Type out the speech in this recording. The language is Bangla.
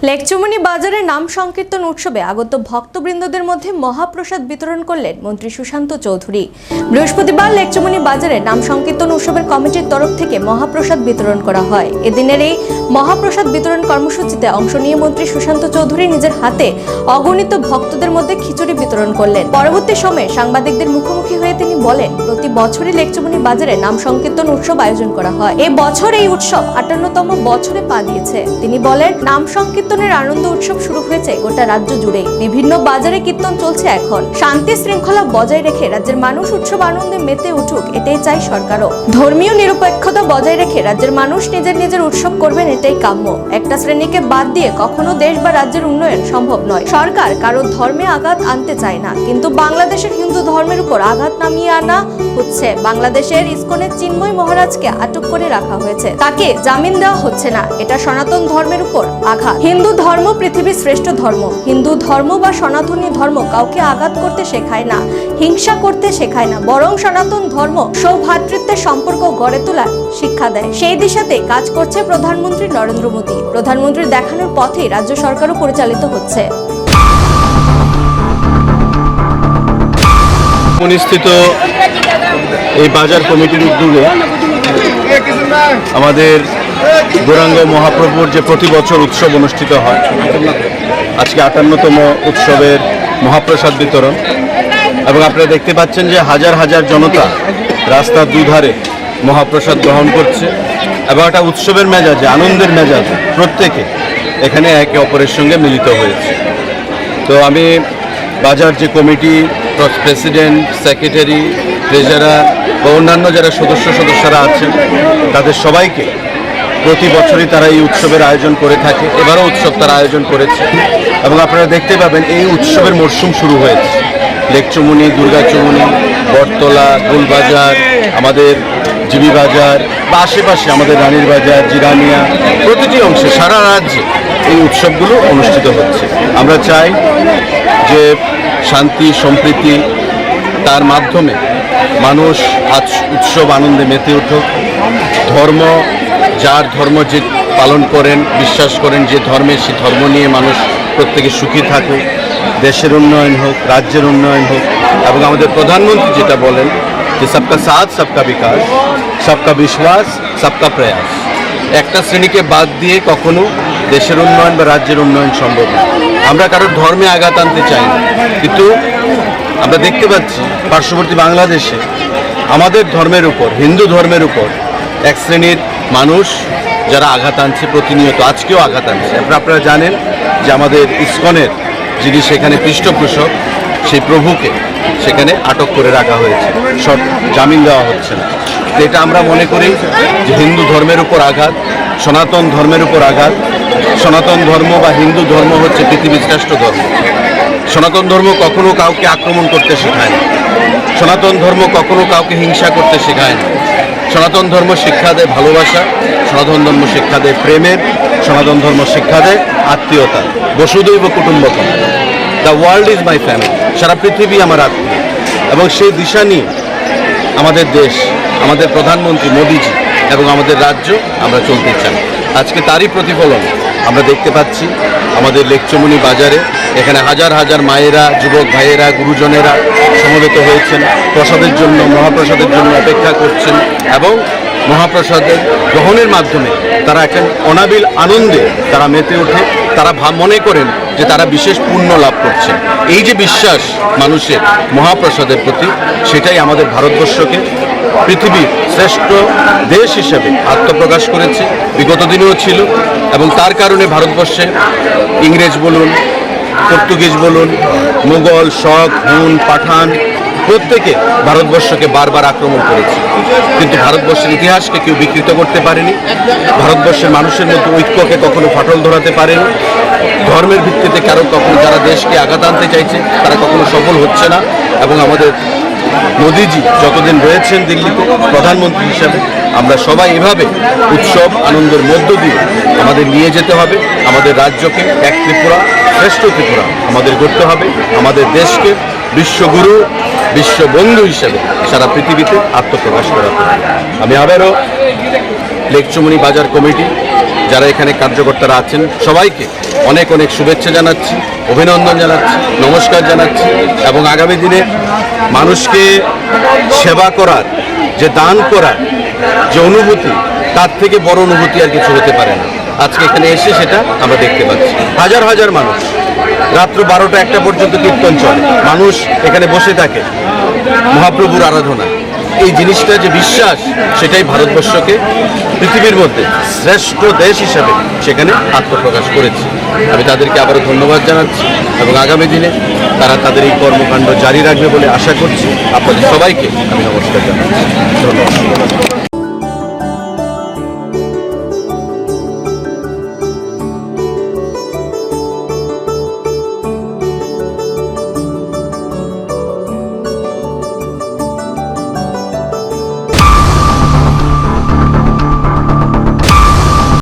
লেকচুমনি বাজারে নাম সংকীর্তন উৎসবে আগত ভক্তবৃন্দদের মধ্যে মহাপ্রসাদ বিতরণ করলেন মন্ত্রী সুশান্ত চৌধুরী। বৃহস্পতিবার লেকচুমনি বাজারে নাম সংকীর্তন উৎসবের কমিটির তরফ থেকে মহাপ্রসাদ বিতরণ করা হয়। এদিনের এই মহাপ্রসাদ বিতরণ কর্মসূচিতে অংশ নিয়ে মন্ত্রী সুশান্ত চৌধুরী নিজের হাতে অগণিত ভক্তদের মধ্যে খিচুড়ি বিতরণ করলেন। পরবর্তী সময়ে সাংবাদিকদের মুখোমুখি হয়ে তিনি বলেন, প্রতি বছরই লেকচুমনি বাজারে নাম সংকীর্তন উৎসব আয়োজন করা হয়। এই বছর এই উৎসব 58তম বছরে পা দিয়েছে। তিনি বলেন, নাম সংকীর্তনের আনন্দ উৎসব শুরু হয়েছে গোটা রাজ্য জুড়ে। বিভিন্ন বাজারে কীর্তন চলছে এখন। শান্তি শৃঙ্খলা বজায় রেখে রাজ্যের মানুষ উৎসব আনন্দে মেতে উঠুক, এটাই চাই সরকারও। ধর্মীয় নিরপেক্ষতা বজায় রেখে রাজ্যের মানুষ নিজের উৎসব করবেন, এটাই কাম্য। একটা শ্রেণীকে বাদ দিয়ে কখনো দেশ বা রাজ্যের উন্নয়ন সম্ভব নয়। সরকার কারো ধর্মে আঘাত আনতে চায় না, কিন্তু বাংলাদেশের হিন্দু ধর্মের উপর আঘাত নামিয়ে আনা হচ্ছে। বাংলাদেশের ইসকনের চিন্ময় মহারাজকে আটক করে রাখা হয়েছে, তাকে জামিন দেওয়া হচ্ছে না। এটা সনাতন ধর্মের উপর আঘাত। হিন্দু ধর্ম পৃথিবীর শ্রেষ্ঠ ধর্ম। হিন্দু ধর্ম বা সনাতনী ধর্ম কাউকে আঘাত করতে শেখায় না, হিংসা করতে শেখায় না, বরং সনাতন ধর্ম সৌভ্রাতৃত্বের সম্পর্ক গড়ে তোলার শিক্ষা দেয়। সেই দিশাতে কাজ করছে প্রধানমন্ত্রী নরেন্দ্র মোদী। প্রধানমন্ত্রীর দেখানোর পথে রাজ্য সরকারও পরিচালিত হচ্ছে। স্থিত এই বাজার কমিটির উদ্যোগে আমাদের গৌরাঙ্গ মহাপ্রভুর যে প্রতি বছর উৎসব অনুষ্ঠিত হয়, আজকে 58তম উৎসবের মহাপ্রসাদ বিতরণ। এবং আপনারা দেখতে পাচ্ছেন যে হাজার হাজার জনতা রাস্তার দুধারে মহাপ্রসাদ গ্রহণ করছে এবং একটা উৎসবের মেজাজে, আনন্দের মেজাজে প্রত্যেকে এখানে একে অপরের সঙ্গে মিলিত হয়েছে। তো আমি বাজার যে কমিটি, প্রেসিডেন্ট, সেক্রেটারি, ট্রেজারার বা অন্যান্য যারা সদস্যরা আছেন, তাদের সবাইকে প্রতি বছরই তারা এই উৎসবের আয়োজন করে থাকে। এবারও উৎসব তারা আয়োজন করেছে এবং আপনারা দেখতে পাবেন এই উৎসবের মরশুম শুরু হয়েছে। লেকচুমনি, দুর্গাচুমনি, বটতলা, গোলবাজার, আমাদের জিবি বাজার বা আশেপাশে আমাদের রানীর বাজার, জিরানিয়া, প্রতিটি অংশে সারা রাজ্যে এই উৎসবগুলো অনুষ্ঠিত হচ্ছে। আমরা চাই যে শান্তি সম্প্রীতি, তার মাধ্যমে মানুষ আজ উৎসব আনন্দে মেতে উঠুক। ধর্ম, যার ধর্ম যে পালন করেন, বিশ্বাস করেন যে ধর্মে, সে ধর্ম নিয়ে মানুষ প্রত্যেকে সুখী থাকুক, দেশের উন্নয়ন হোক, রাজ্যের উন্নয়ন হোক। এবং আমাদের প্রধানমন্ত্রী যেটা বলেন যে সবকা সাথ সবকা বিকাশ, সবকা বিশ্বাস সবকা প্রয়াস। একটা শ্রেণীকে বাদ দিয়ে কখনো দেশের উন্নয়ন বা রাজ্যের উন্নয়ন সম্ভব না। আমরা কারোর ধর্মে আঘাত আনতে চাই না, কিন্তু আমরা দেখতে পাচ্ছি পার্শ্ববর্তী বাংলাদেশে আমাদের ধর্মের উপর, হিন্দু ধর্মের উপর এক শ্রেণীর মানুষ যারা আঘাত আনছে, প্রতিনিয়ত আজকেও আঘাত আনছে। আপনারা জানেন যে আমাদের ইসকনের যিনি সেখানে পৃষ্ঠপোষক, সেই প্রভুকে সেখানে আটক করে রাখা হয়েছে, সব জামিন দেওয়া হচ্ছে না। এটা আমরা মনে করি যে হিন্দু ধর্মের উপর আঘাত, সনাতন ধর্মের উপর আঘাত। সনাতন ধর্ম বা হিন্দু ধর্ম হচ্ছে পৃথিবীর শ্রেষ্ঠ ধর্ম। সনাতন ধর্ম কখনো কাউকে আক্রমণ করতে শেখায় না। সনাতন ধর্ম কখনো কাউকে হিংসা করতে শেখায় না। সনাতন ধর্ম শিক্ষা দেয় ভালোবাসা, সনাতন ধর্ম শিক্ষা দেয় প্রেমের, সনাতন ধর্ম শিক্ষা দেয় আত্মীয়তা। বসুধৈব কুটুম্বকম, the world is my family. সারা পৃথিবী আমার আত্মীয়। এবং সেই দিশা নিয়ে আমাদের দেশ, আমাদের প্রধানমন্ত্রী মোদীজি এবং আমাদের রাজ্য আমরা চলতে চাই। আজকে তারই প্রতিফলন আমরা দেখতে পাচ্ছি আমাদের লেকচুমনি বাজারে। এখানে হাজার হাজার মায়েরা, যুবক ভাইয়েরা, গুরুজনেরা সমবেত হয়েছেন প্রসাদের জন্য, মহাপ্রসাদের জন্য অপেক্ষা করছেন এবং মহাপ্রসাদের গ্রহণের মাধ্যমে তারা একটা অনাবিল আনন্দে তারা মেতে ওঠে। তারা মনে করেন যে তারা বিশেষ পুণ্য লাভ করছে। এই যে বিশ্বাস মানুষের মহাপ্রসাদের প্রতি, সেটাই আমাদের ভারতবর্ষকে পৃথিবীর শ্রেষ্ঠ দেশ হিসেবে আত্মপ্রকাশ করেছে, বিগত দিনেও ছিল। এবং তার কারণে ভারতবর্ষে ইংরেজ বলুন, পর্তুগিজ বলুন, মুঘল, শক, হুন, পাঠান প্রত্যেকে ভারতবর্ষকে বারবার আক্রমণ করেছে, কিন্তু ভারতবর্ষের ইতিহাসকে কেউ বিকৃত করতে পারেনি। ভারতবর্ষের মানুষের মধ্যে ঐক্যকে কখনো ফাটল ধরাতে পারেনি। ধর্মের ভিত্তিতে কখনো যারা দেশকে আঘাত আনতে চাইছে, তারা কখনো সফল হচ্ছে না। এবং আমাদের মোদীজি যতদিন রয়েছেন দিল্লিতে প্রধানমন্ত্রী হিসাবে, আমরা সবাই এভাবে উৎসব আনন্দের মধ্য দিয়ে আমাদের নিয়ে যেতে হবে। আমাদের রাজ্যকে এক ত্রিপুরা, শ্রেষ্ঠ ত্রিপুরা আমাদের করতে হবে। আমাদের দেশকে বিশ্বগুরু, বিশ্ববন্ধু হিসেবে সারা পৃথিবীতে আত্মপ্রকাশ করাতে হবে। আমি আবারও লেকচুমনি বাজার কমিটি, যারা এখানে কার্যকর্তারা আছেন, সবাইকে অনেক অনেক শুভেচ্ছা জানাচ্ছি, অভিনন্দন জানাচ্ছি, নমস্কার জানাচ্ছি। এবং আগামী দিনে মানুষকে সেবা করার, যে দান করার যে অনুভূতি, তার থেকে বড় অনুভূতি আর কিছু হতে পারে না। আজকে এখানে এসে সেটা আমরা দেখতে পাচ্ছি। হাজার হাজার মানুষ, রাত্র 12টা-1টা পর্যন্ত কীর্তন চলে, মানুষ এখানে বসে থাকে মহাপ্রভুর আরাধনা। এই জিনিসটা যে বিশ্বাস, সেটাই ভারতবর্ষকে পৃথিবীর মধ্যে শ্রেষ্ঠ দেশ হিসাবে সেখানে আত্মপ্রকাশ করেছে। আমি তাদেরকে আবারও ধন্যবাদ জানাচ্ছি এবং আগামী দিনে তারা তাদের এই কর্মকাণ্ড জারি রাখবে বলে আশা করছি। আপনাদের সবাইকে আমি নমস্কার জানাচ্ছি। ধন্যবাদ।